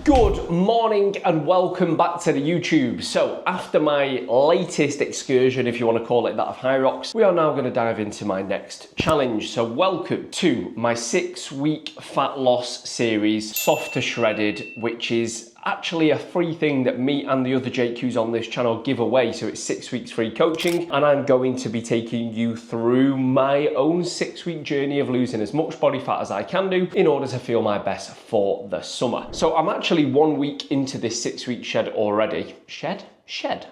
Good morning and welcome back to the YouTube. So after my latest excursion, if you want to call it that, of Hyrox, we are now going to dive into my next challenge. So welcome to my 6-week fat loss series, Soft to Shredded, which is actually a free thing that me and the other Jake who's on this channel give away. So it's 6 weeks free coaching, and I'm going to be taking you through my own 6-week journey of losing as much body fat as I can do in order to feel my best for the summer. So I'm actually 1 week into this 6-week shed already. Shed,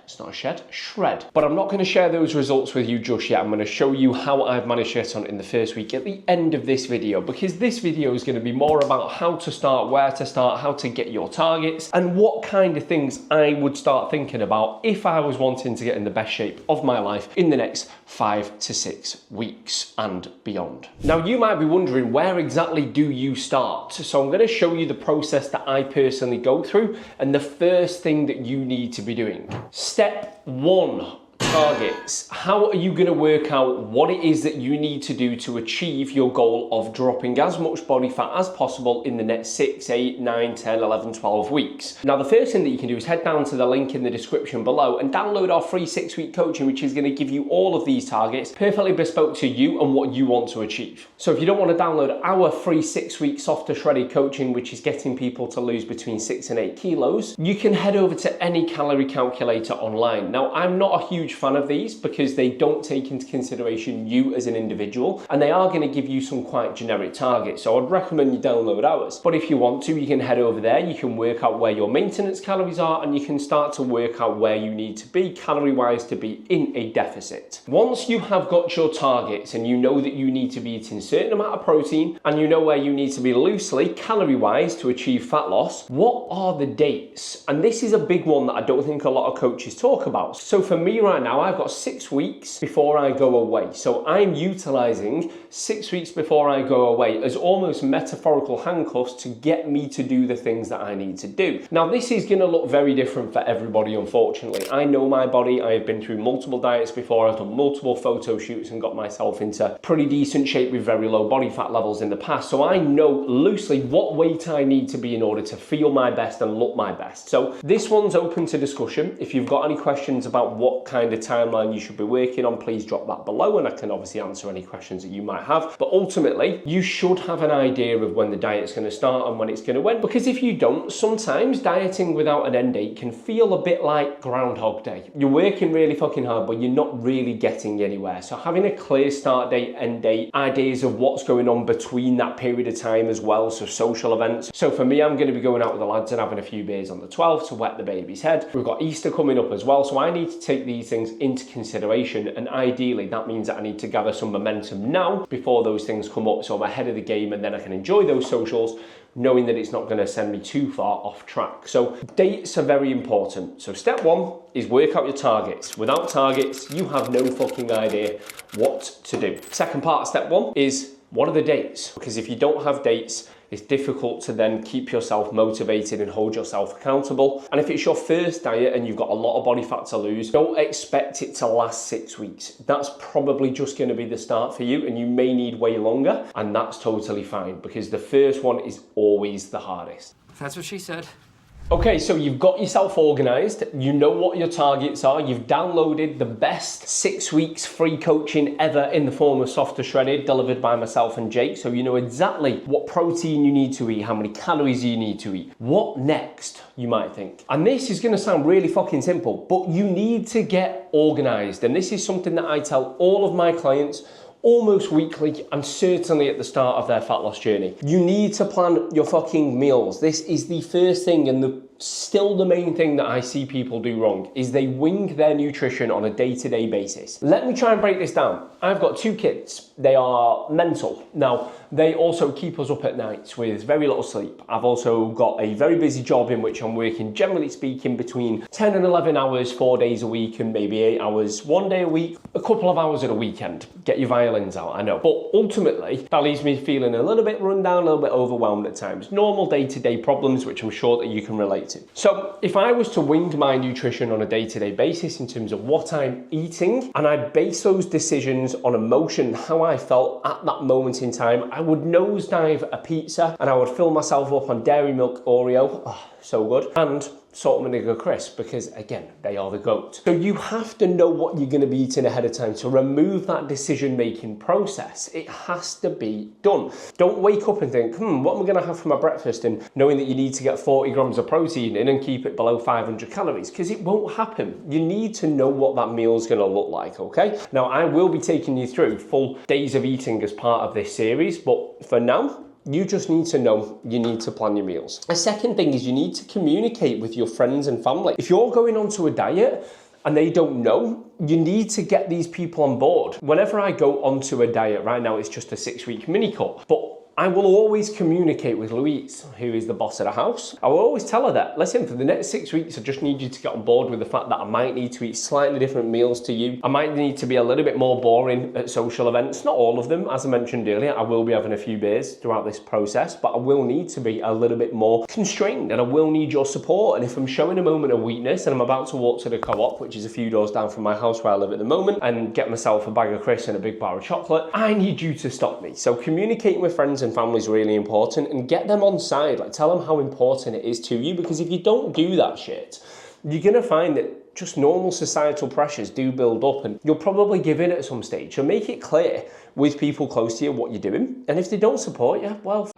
it's not a shed, shred. But I'm not going to share those results with you just yet. I'm going to show you how I've managed to get on in the first week at the end of this video, because this video is going to be more about how to start, where to start, how to get your targets, and what kind of things I would start thinking about if I was wanting to get in the best shape of my life in the next 5 to 6 weeks and beyond. Now, you might be wondering, where exactly do you start? So I'm going to show you the process that I personally go through, and the first thing that you need to be doing. Step 1. Targets. How are you going to work out what it is that you need to do to achieve your goal of dropping as much body fat as possible in the next 6, 8, 9, 10, 11, 12 weeks? Now, the first thing that you can do is head down to the link in the description below and download our free 6-week coaching, which is going to give you all of these targets perfectly bespoke to you and what you want to achieve. So if you don't want to download our free 6-week Soft to Shredded coaching, which is getting people to lose between 6 and 8 kilos, you can head over to any calorie calculator online. Now, I'm not a huge fan of these because they don't take into consideration you as an individual, and they are going to give you some quite generic targets. So I'd recommend you download ours. But if you want to, you can head over there, you can work out where your maintenance calories are, and you can start to work out where you need to be calorie-wise to be in a deficit. Once you have got your targets and you know that you need to be eating a certain amount of protein and you know where you need to be loosely calorie-wise to achieve fat loss, what are the dates? And this is a big one that I don't think a lot of coaches talk about. So for me right now, I've got 6 weeks before I go away. So I'm utilizing 6 weeks before I go away as almost metaphorical handcuffs to get me to do the things that I need to do. Now, this is going to look very different for everybody, unfortunately. I know my body. I have been through multiple diets before. I've done multiple photo shoots and got myself into pretty decent shape with very low body fat levels in the past. So I know loosely what weight I need to be in order to feel my best and look my best. So this one's open to discussion. If you've got any questions about what kind of timeline you should be working on, please drop that below and I can obviously answer any questions that you might have. But ultimately, you should have an idea of when the diet's going to start and when it's going to end, because if you don't, sometimes dieting without an end date can feel a bit like Groundhog Day. You're working really fucking hard, but you're not really getting anywhere. So having a clear start date, end date, ideas of what's going on between that period of time as well, so social events. So for me, I'm going to be going out with the lads and having a few beers on the 12th to wet the baby's head. We've got Easter coming up as well, so I need to take these things into consideration, and ideally that means that I need to gather some momentum now before those things come up, so I'm ahead of the game and then I can enjoy those socials knowing that it's not going to send me too far off track. So dates are very important. So step 1 is work out your targets. Without targets, you have no fucking idea what to do. Second part of step 1 is, what are the dates? Because if you don't have dates, it's difficult to then keep yourself motivated and hold yourself accountable. And if it's your first diet and you've got a lot of body fat to lose, don't expect it to last 6 weeks. That's probably just going to be the start for you, and you may need way longer, and that's totally fine, because the first one is always the hardest. That's what she said. Okay, so you've got yourself organized, you know what your targets are, you've downloaded the best 6 weeks free coaching ever in the form of Soft to Shredded, delivered by myself and Jake, so you know exactly what protein you need to eat, how many calories you need to eat. What next, you might think? And this is gonna sound really fucking simple, but you need to get organized, and this is something that I tell all of my clients almost weekly, and certainly at the start of their fat loss journey. You need to plan your fucking meals. This is the first thing, and still the main thing that I see people do wrong, is they wing their nutrition on a day-to-day basis. Let me try and break this down. I've got 2 kids. They are mental. Now, they also keep us up at nights with very little sleep. I've also got a very busy job in which I'm working, generally speaking, between 10 and 11 hours, 4 days a week, and maybe 8 hours, 1 day a week, a couple of hours at a weekend. Get your violins out, I know. But ultimately, that leaves me feeling a little bit run down, a little bit overwhelmed at times. Normal day-to-day problems, which I'm sure that you can relate to. So if I was to wing my nutrition on a day-to-day basis in terms of what I'm eating, and I base those decisions on emotion, how I felt at that moment in time, I would nosedive a pizza and I would fill myself up on dairy milk Oreo. Oh, so good. And salt and vinegar crisp, because again, they are the GOAT. So you have to know what you're going to be eating ahead of time to remove that decision-making process. It has to be done. Don't wake up and think, what am I going to have for my breakfast? And knowing that you need to get 40 grams of protein in and keep it below 500 calories, because it won't happen. You need to know what that meal is going to look like, okay? Now, I will be taking you through full days of eating as part of this series, but for now, you just need to know you need to plan your meals. A second thing is you need to communicate with your friends and family. If you're going onto a diet and they don't know, you need to get these people on board. Whenever I go onto a diet, right now it's just a 6-week mini cut, but I will always communicate with Louise, who is the boss of the house. I will always tell her that, listen, for the next 6 weeks, I just need you to get on board with the fact that I might need to eat slightly different meals to you. I might need to be a little bit more boring at social events. Not all of them, as I mentioned earlier. I will be having a few beers throughout this process, but I will need to be a little bit more constrained and I will need your support. And if I'm showing a moment of weakness and I'm about to walk to the co-op, which is a few doors down from my house where I live at the moment, and get myself a bag of crisps and a big bar of chocolate, I need you to stop me. So communicating with friends and family is really important, and get them on side. Like, tell them how important it is to you, because if you don't do that shit, you're gonna find that just normal societal pressures do build up and you'll probably give in at some stage. So make it clear with people close to you what you're doing, and if they don't support you, well,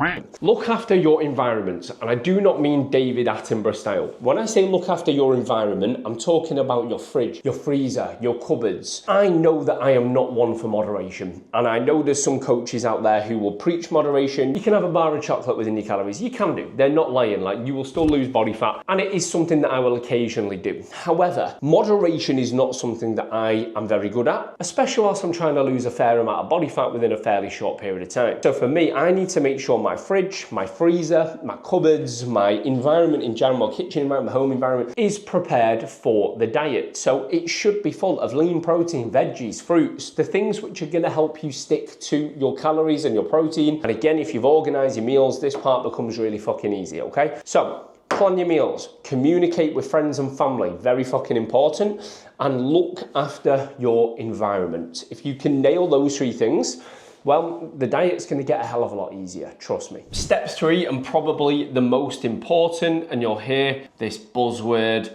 look after your environment. And I do not mean David Attenborough style. When I say look after your environment, I'm talking about your fridge, your freezer, your cupboards. I know that I am not one for moderation, and I know there's some coaches out there who will preach moderation. You can have a bar of chocolate within your calories. You can do. They're not lying. Like, you will still lose body fat, and it is something that I will occasionally do. However, moderation is not something that I am very good at, especially whilst I'm trying to lose a fair amount of body fat within a fairly short period of time. So for me, I need to make sure my fridge, my freezer, my cupboards, my environment in general, my kitchen environment, my home environment is prepared for the diet. So it should be full of lean protein, veggies, fruits, the things which are gonna help you stick to your calories and your protein. And again, if you've organized your meals, this part becomes really fucking easy, okay? So plan your meals, communicate with friends and family, very fucking important, and look after your environment. If you can nail those 3 things, well, the diet's gonna get a hell of a lot easier, trust me. Step 3, and probably the most important, and you'll hear this buzzword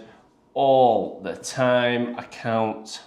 all the time, accountability.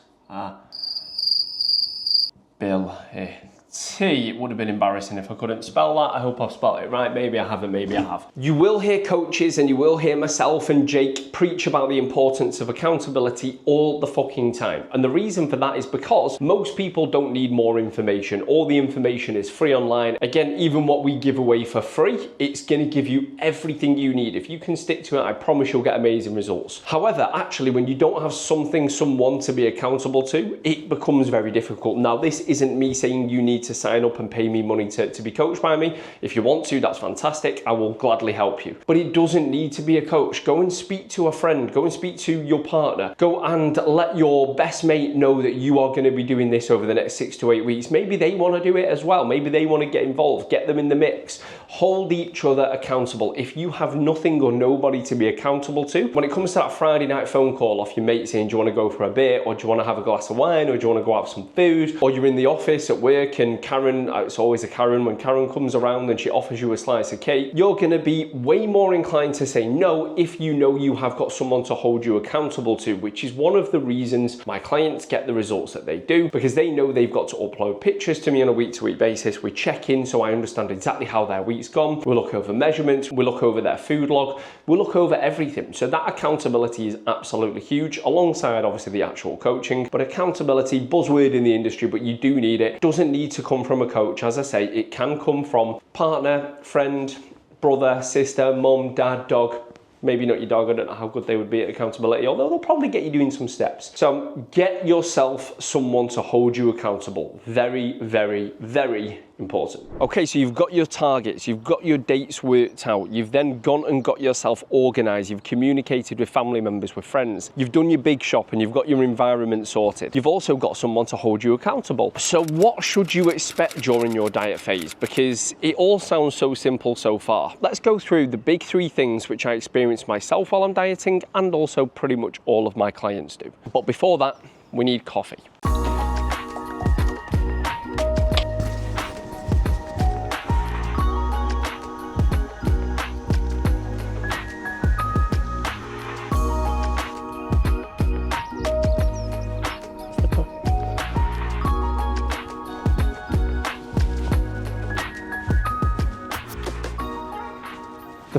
It would have been embarrassing if I couldn't spell that. I hope I've spelled it right. Maybe I haven't, maybe I have. You will hear coaches and you will hear myself and Jake preach about the importance of accountability all the fucking time. And the reason for that is because most people don't need more information. All the information is free online. Again, even what we give away for free, it's gonna give you everything you need. If you can stick to it, I promise you'll get amazing results. However, actually, when you don't have someone to be accountable to, it becomes very difficult. Now, this isn't me saying you need to sign up and pay me money to be coached by me. If you want to, that's fantastic. I will gladly help you. But it doesn't need to be a coach. Go and speak to a friend. Go and speak to your partner. Go and let your best mate know that you are going to be doing this over the next 6 to 8 weeks. Maybe they want to do it as well. Maybe they want to get involved. Get them in the mix. Hold each other accountable. If you have nothing or nobody to be accountable to, when it comes to that Friday night phone call off your mate saying, do you want to go for a beer, or do you want to have a glass of wine, or do you want to go have some food, or you're in the office at work and Karen, it's always a Karen, when Karen comes around and she offers you a slice of cake, you're going to be way more inclined to say no if you know you have got someone to hold you accountable to, which is one of the reasons my clients get the results that they do, because they know they've got to upload pictures to me on a week-to-week basis. We check in so I understand exactly how their week's gone. We look over measurements, we look over their food log, we look over everything. So that accountability is absolutely huge, alongside obviously the actual coaching. But accountability, buzzword in the industry, but you do need it. Doesn't need to come from a coach. As I say, it can come from partner, friend, brother, sister, mum, dad, dog. Maybe not your dog, I don't know how good they would be at accountability, although they'll probably get you doing some steps. So get yourself someone to hold you accountable. Very, very, very important. Okay, so you've got your targets, you've got your dates worked out, you've then gone and got yourself organized, you've communicated with family members, with friends, you've done your big shop and you've got your environment sorted. You've also got someone to hold you accountable. So what should you expect during your diet phase? Because it all sounds so simple so far. Let's go through the big 3 things which I experience myself while I'm dieting, and also pretty much all of my clients do. But before that, we need coffee.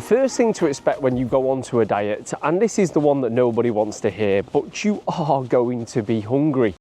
first thing to expect when you go onto a diet, and this is the one that nobody wants to hear, but you are going to be hungry.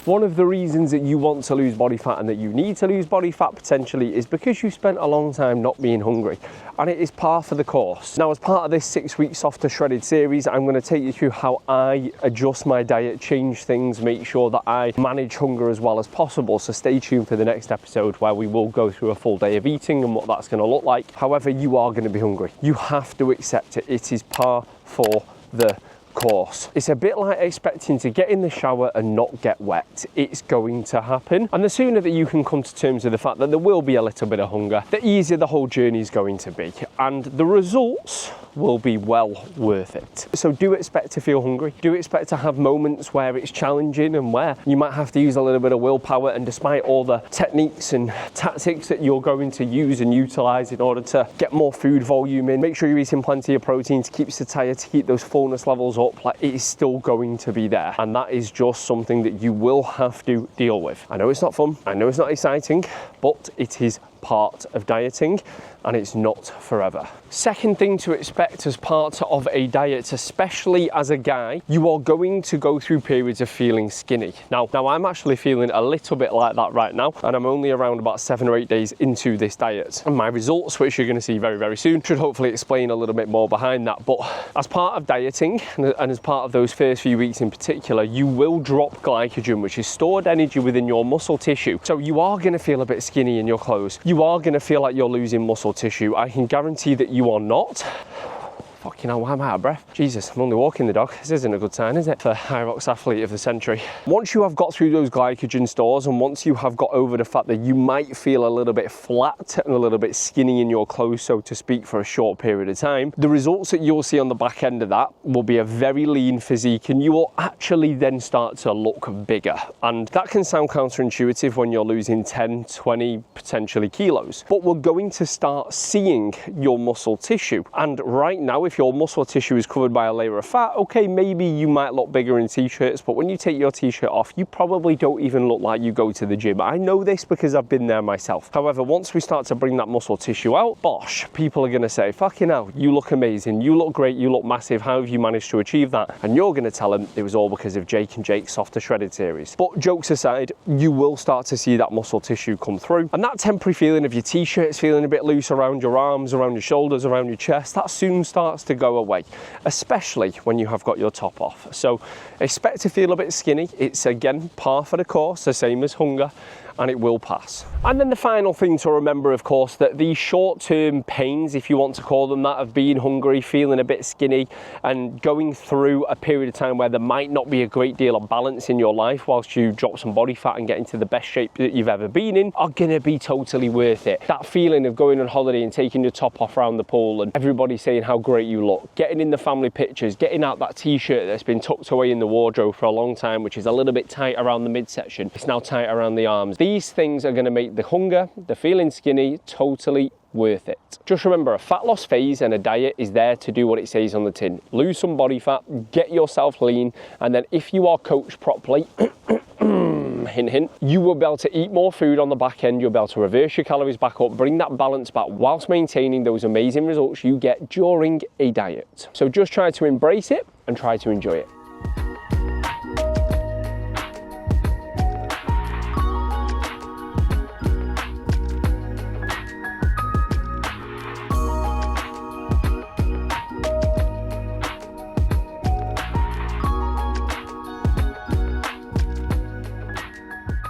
One of the reasons that you want to lose body fat and that you need to lose body fat potentially is because you spent a long time not being hungry, and it is par for the course. Now, as part of this 6-week Softer Shredded series, I'm going to take you through how I adjust my diet, change things, make sure that I manage hunger as well as possible. So stay tuned for the next episode where we will go through a full day of eating and what that's going to look like. However, you are going to be hungry. You have to accept it. It is par for the course. It's a bit like expecting to get in the shower and not get wet. It's going to happen, and the sooner that you can come to terms with the fact that there will be a little bit of hunger, the easier the whole journey is going to be, and the results will be well worth it. So do expect to feel hungry. Do expect to have moments where it's challenging and where you might have to use a little bit of willpower, and despite all the techniques and tactics that you're going to use and utilize in order to get more food volume in, make sure you're eating plenty of protein to keep satiety, to keep those fullness levels up. Like, it is still going to be there, and that is just something that you will have to deal with. I know it's not fun, I know it's not exciting, but it is part of dieting, and it's not forever. Second thing to expect as part of a diet, especially as a guy, you are going to go through periods of feeling skinny. Now I'm actually feeling a little bit like that right now, and I'm only around about 7 or 8 days into this diet. And my results, which you're going to see very, very soon, should hopefully explain a little bit more behind that. But as part of dieting, and as part of those first few weeks in particular, you will drop glycogen, which is stored energy within your muscle tissue. So you are going to feel a bit skinny in your clothes. You are going to feel like you're losing muscle tissue. I can guarantee that you are not. Fucking hell, why am I out of breath? Jesus, I'm only walking the dog. This isn't a good sign, is it? For Hyrox athlete of the century. Once you have got through those glycogen stores, and once you have got over the fact that you might feel a little bit flat and a little bit skinny in your clothes, so to speak, for a short period of time, the results that you'll see on the back end of that will be a very lean physique, and you will actually then start to look bigger. And that can sound counterintuitive when you're losing 10, 20, potentially kilos. But we're going to start seeing your muscle tissue. And right now, if your muscle tissue is covered by a layer of fat, okay, maybe you might look bigger in t-shirts, but when you take your t-shirt off, you probably don't even look like you go to the gym. I know this because I've been there myself. However, once we start to bring that muscle tissue out, bosh, people are going to say, fucking hell, you look amazing, you look great, you look massive, how have you managed to achieve that? And you're going to tell them it was all because of Jake and Jake's Softer Shredded series. But jokes aside, you will start to see that muscle tissue come through, and that temporary feeling of your t-shirts feeling a bit loose around your arms, around your shoulders, around your chest, that soon starts to go away, especially when you have got your top off. So expect to feel a bit skinny. It's again par for the course, the same as hunger, and it will pass. And then the final thing to remember, of course, that these short-term pains, if you want to call them that, of being hungry, feeling a bit skinny, and going through a period of time where there might not be a great deal of balance in your life whilst you drop some body fat and get into the best shape that you've ever been in, are gonna be totally worth it. That feeling of going on holiday and taking your top off around the pool and everybody saying how great you look, getting in the family pictures, getting out that t-shirt that's been tucked away in the wardrobe for a long time, which is a little bit tight around the midsection, it's now tight around the arms. These things are going to make the hunger, the feeling skinny, totally worth it. Just remember, a fat loss phase and a diet is there to do what it says on the tin. Lose some body fat, get yourself lean, and then if you are coached properly, hint hint, you will be able to eat more food on the back end, you'll be able to reverse your calories back up, bring that balance back whilst maintaining those amazing results you get during a diet. So just try to embrace it and try to enjoy it.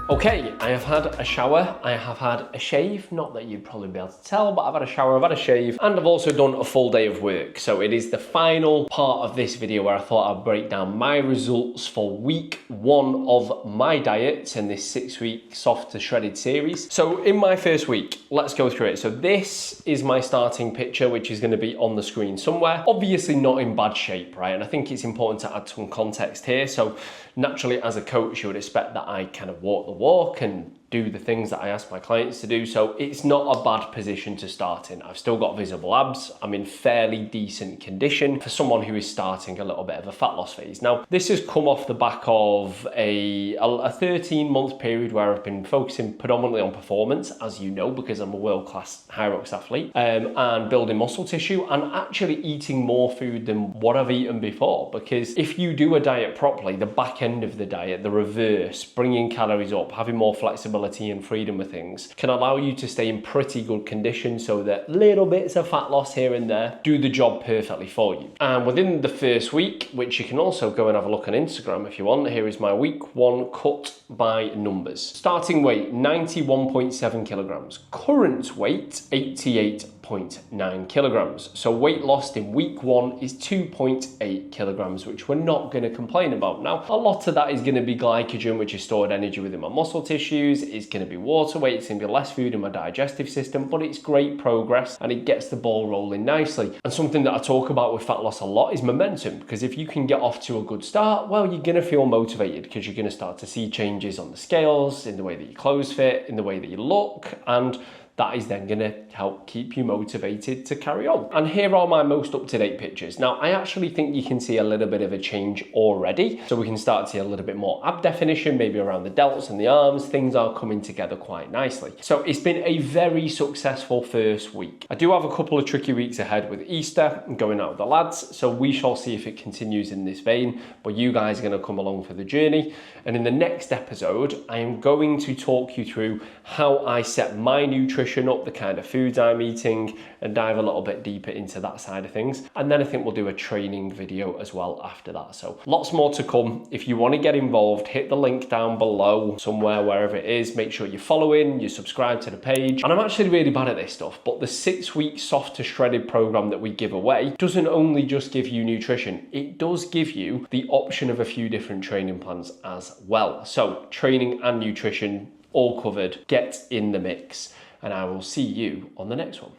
Okay, I have had a shower, I have had a shave, not that you'd probably be able to tell, but I've had a shower, I've had a shave, and I've also done a full day of work. So it is the final part of this video where I thought I'd break down my results for week 1 of my diet in this 6-week Softer Shredded series. So in my first week, let's go through it. So this is my starting picture, which is going to be on the screen somewhere. Obviously not in bad shape, right? And I think it's important to add some context here. So naturally, as a coach, you would expect that I kind of walk the walk and do the things that I ask my clients to do. So it's not a bad position to start in. I've still got visible abs. I'm in fairly decent condition for someone who is starting a little bit of a fat loss phase. Now, this has come off the back of a 13-month period where I've been focusing predominantly on performance, as you know, because I'm a world-class Hyrox athlete, and building muscle tissue and actually eating more food than what I've eaten before. Because if you do a diet properly, the back end of the diet, the reverse, bringing calories up, having more flexibility and freedom with things, can allow you to stay in pretty good condition so that little bits of fat loss here and there do the job perfectly for you. And within the first week, which you can also go and have a look on Instagram if you want, here is my week 1 cut by numbers. Starting weight 91.7 kilograms, current weight 88.9 kilograms. So weight lost in week 1 is 2.8 kilograms, which we're not going to complain about. Now, a lot of that is going to be glycogen, which is stored energy within my muscle tissues. It's going to be water weight. It's going to be less food in my digestive system, but it's great progress and it gets the ball rolling nicely. And something that I talk about with fat loss a lot is momentum, because if you can get off to a good start, well, you're going to feel motivated because you're going to start to see changes on the scales, in the way that your clothes fit, in the way that you look, and that is then going to help keep you motivated to carry on. And here are my most up-to-date pictures. Now, I actually think you can see a little bit of a change already. So we can start to see a little bit more ab definition, maybe around the delts and the arms. Things are coming together quite nicely. So it's been a very successful first week. I do have a couple of tricky weeks ahead with Easter and going out with the lads. So we shall see if it continues in this vein, but you guys are going to come along for the journey. And in the next episode, I am going to talk you through how I set my nutrition up, the kind of foods I'm eating, and dive a little bit deeper into that side of things. And then I think we'll do a training video as well after that. So lots more to come. If you want to get involved, hit the link down below somewhere, wherever it is. Make sure you're following, you subscribe to the page. And I'm actually really bad at this stuff, but the 6-week soft to shredded program that we give away doesn't only just give you nutrition, it does give you the option of a few different training plans as well. So training and nutrition all covered. Get in the mix, and I will see you on the next one.